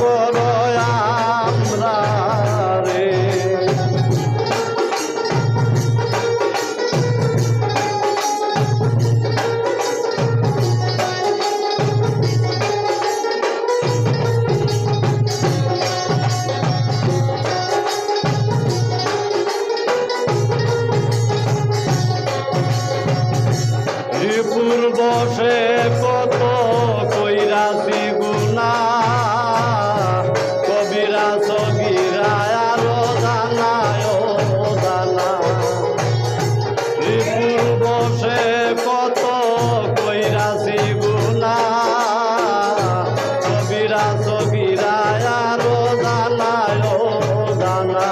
করো আমরা রে। রিপুর বসে কত কইরাছি গুনাহ, কবিরা সগীরা আরো জানায় জানা। রিপুর বসে কত কইরাছি গুনাহ, কবিরা সগীরা আরো জানায় জানা।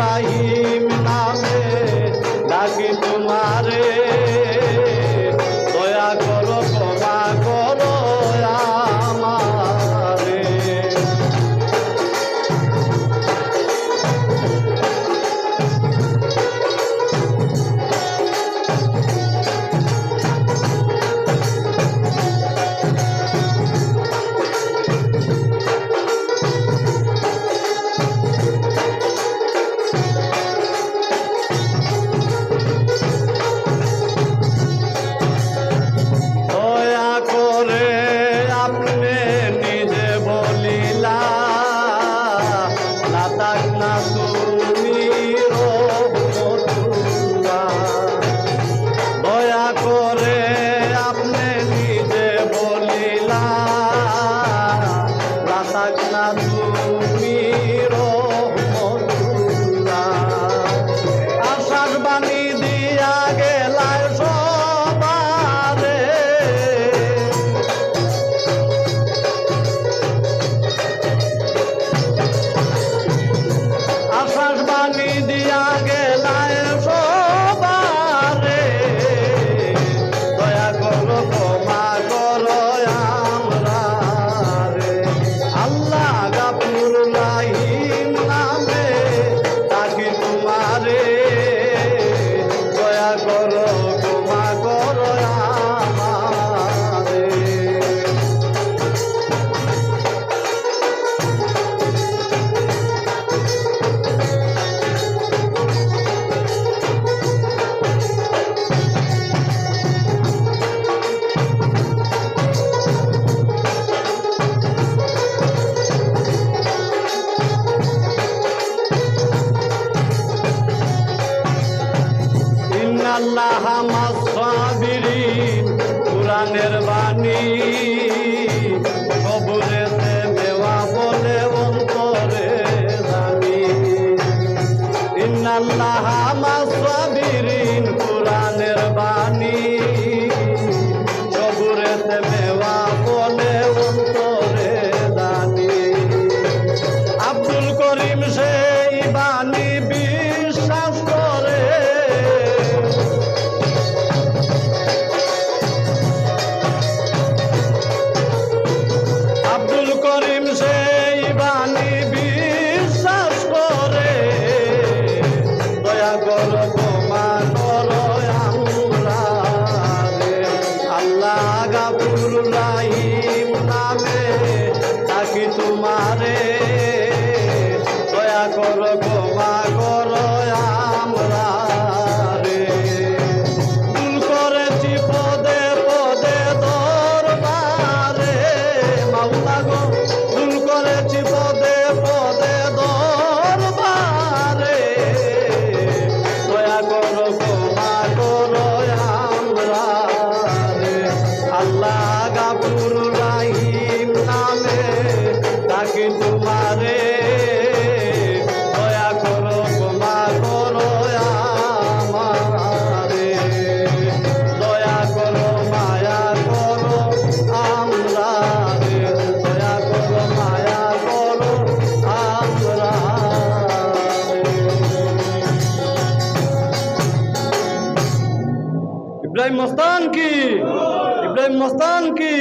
রাহিম নামে ডাকি তোমারে, দয়া করো ক্ষমা করো আমারে। আল্লাহ মাসাবিরিন কুরআনের বাণী, কবরেতে মেওয়া বলে অন্তরে জানি। ইন্নাল্লাহ মাসাবিরিন কুরআনের বাণী, কবরেতে মেওয়া বলে অন্তরে জানি। আব্দুল করিম সেই বাণী বিশ্বাস করে, সেই বাণী বিশ্বাস করে, দয়া করো ক্ষমা করো আমরা রে। আল্লাহ গাফুর রাহিম নামে ডাকি তোমারে, দয়া করো ক্ষমা করো আমরা রে। ভুল করেছি পদে পদে দরবারে মাওলা গো, ভুল করেছি পদে পদে দরবারে, দয়া করো ক্ষমা করো আমরা রে। আল্লাহ গাফুর রাহিম নামে ডাকি তোমারে, দয়া করো মস্তান কি, ইব্রাহিম মস্তান কি।